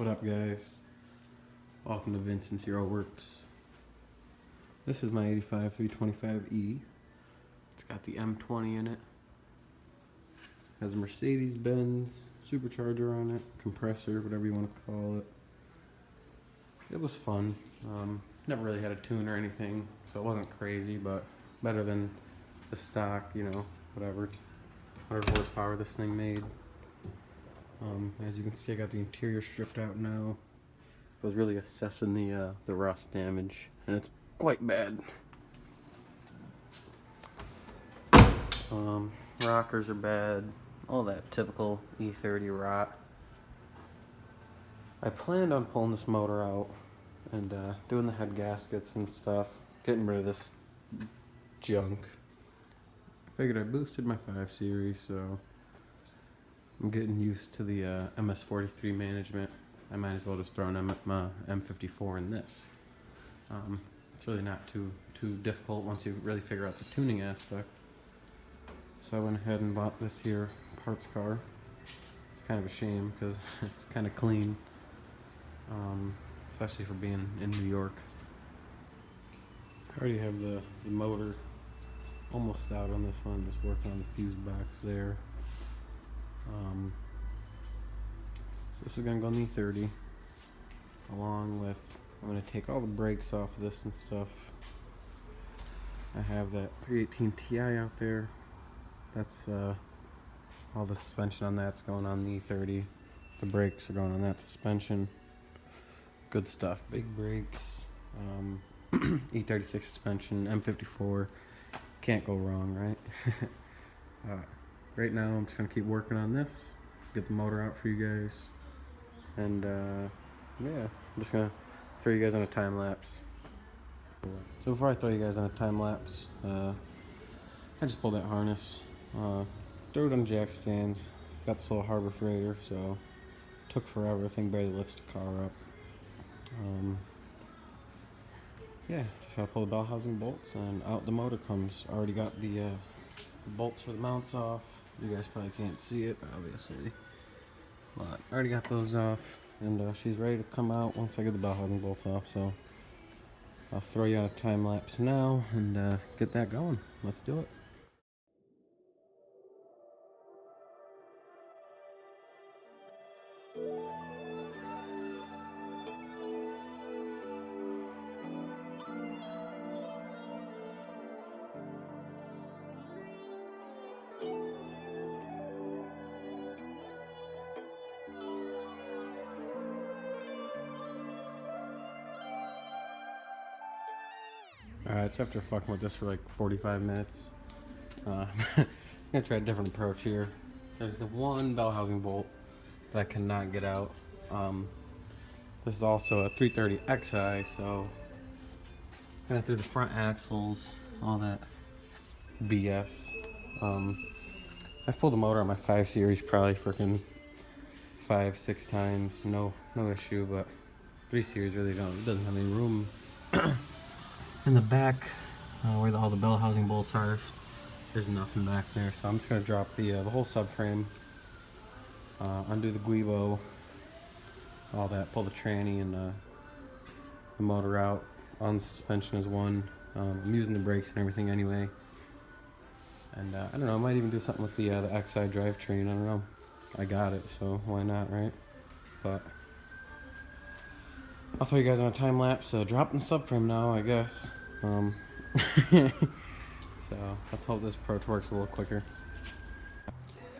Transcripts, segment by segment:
What up, guys? Welcome to Vincent's Hero Works. This is my 85 325E. It's got the M20 in it. Has a Mercedes-Benz supercharger on it, compressor, whatever you want to call it. It was fun. Never really had a tune or anything, so it wasn't crazy, but better than the stock, whatever 100 horsepower this thing made. As you can see, I got the interior stripped out now. I was really assessing the rust damage, and it's quite bad. Rockers are bad, all that typical E30 rot. I planned on pulling this motor out and doing the head gaskets and stuff, getting rid of this junk. I figured I boosted my 5 Series, so I'm getting used to the MS43 management. I might as well just throw an M54 in this. It's really not too difficult once you really figure out the tuning aspect. So I went ahead and bought this here parts car. It's kind of a shame because it's kind of clean, especially for being in New York. I already have the motor almost out on this one, just working on the fuse box there. So this is going to go on the E30, along with, I'm going to take all the brakes off of this and stuff. I have that 318 Ti out there. That's all the suspension on that's going on the E30. The brakes are going on that suspension. Good stuff, big brakes. E36 suspension, M54. Can't go wrong, right? Right now I'm just going to keep working on this, get the motor out for you guys, and yeah, I'm just going to throw you guys on a time lapse. So before I throw you guys on a time lapse, I just pulled that harness, threw it on jack stands, got this little Harbor Freighter, so took forever, thing barely lifts the car up. Yeah, just gotta pull the bell housing bolts and out the motor comes. I already got the bolts for the mounts off. You guys probably can't see it, obviously, but I already got those off, and she's ready to come out once I get the bell housing bolts off. So I'll throw you on a time lapse now and get that going. Let's do it. Alright, so after fucking with this for like 45 minutes, I'm gonna try a different approach here. There's the one bell housing bolt that I cannot get out. This is also a 330xi, so I'm gonna through the front axles, all that BS. I've pulled the motor on my 5 Series probably freaking 5-6 times, no issue, but 3 Series really doesn't have any room. In the back, where all the bell housing bolts are, there's nothing back there, so I'm just going to drop the whole subframe, undo the guivo, all that, pull the tranny and the motor out. On the suspension is one. I'm using the brakes and everything anyway, and I don't know, I might even do something with the XI drivetrain. I don't know, I got it, so why not, right? But I'll throw you guys on a time lapse, dropping the subframe now, I guess. So let's hope this approach works a little quicker.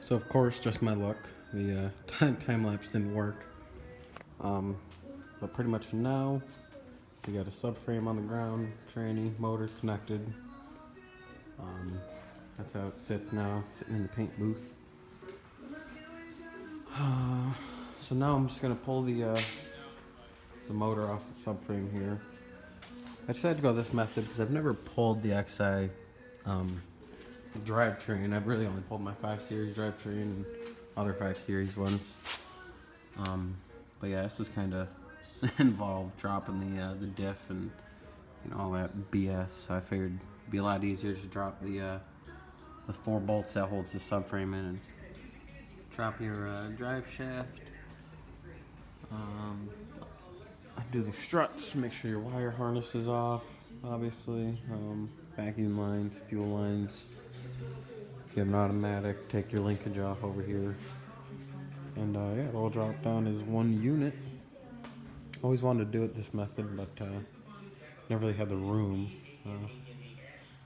So of course, just my luck, the time lapse didn't work. But pretty much now, we got a subframe on the ground, tranny, motor connected. That's how it sits now, it's sitting in the paint booth. So now I'm just gonna pull the motor off the subframe here. I decided to go this method because I've never pulled the XI drivetrain. I've really only pulled my 5 Series drivetrain and other 5 Series ones. But yeah, this was kind of involved dropping the diff and all that BS. So I figured it'd be a lot easier to drop the 4 bolts that holds the subframe in and drop your drive shaft. do the struts, make sure your wire harness is off, obviously. Vacuum lines, fuel lines. If you have an automatic, take your linkage off over here. And yeah, it'll all drop down as one unit. Always wanted to do it this method, but never really had the room.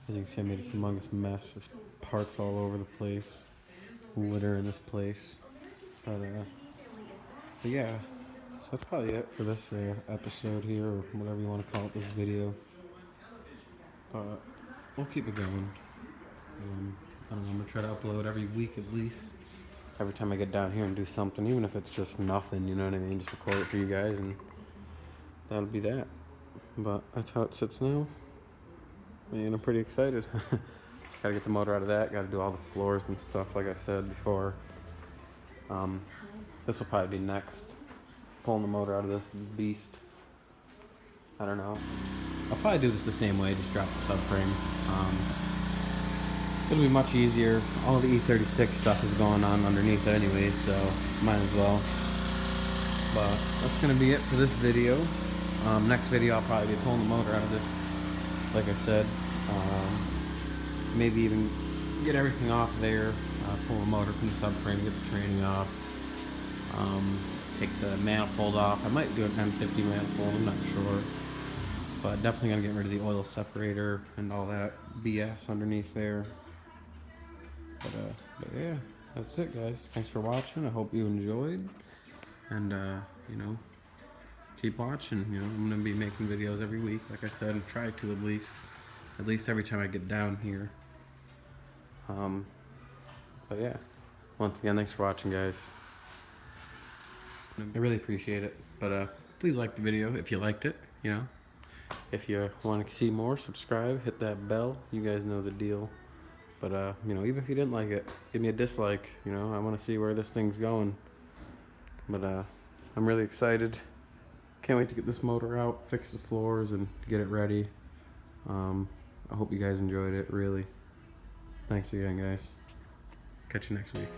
As you can see, I made a humongous mess. There's parts all over the place. Litter in this place. But yeah, so that's probably it for this episode here, or whatever you want to call it, this video. But we'll keep it going. I don't know, I'm going to try to upload every week at least. Every time I get down here and do something, even if it's just nothing, you know what I mean? Just record it for you guys, and that'll be that. But that's how it sits now. And I'm pretty excited. Just gotta get the motor out of that, gotta do all the floors and stuff like I said before. This will probably be next. Pulling the motor out of this beast. I don't know. I'll probably do this the same way, just drop the subframe. It'll be much easier. All the E36 stuff is going on underneath it anyways, so might as well. But that's gonna be it for this video. Next video I'll probably be pulling the motor out of this, like I said. Maybe even get everything off there, pull the motor from the subframe, get the training off, take the manifold off. I might do an M50 manifold, I'm not sure. But definitely gonna get rid of the oil separator and all that BS underneath there. But yeah, that's it guys. Thanks for watching. I hope you enjoyed. And you know, keep watching. You know, I'm gonna be making videos every week, like I said, and try to at least every time I get down here. But yeah, once again, thanks for watching guys. I really appreciate it. But please like the video if you liked it, you know. If you want to see more, subscribe, hit that bell. You guys know the deal. But you know, even if you didn't like it, give me a dislike. You know, I want to see where this thing's going. But I'm really excited. Can't wait to get this motor out, fix the floors, and get it ready. I hope you guys enjoyed it, really. Thanks again, guys. Catch you next week.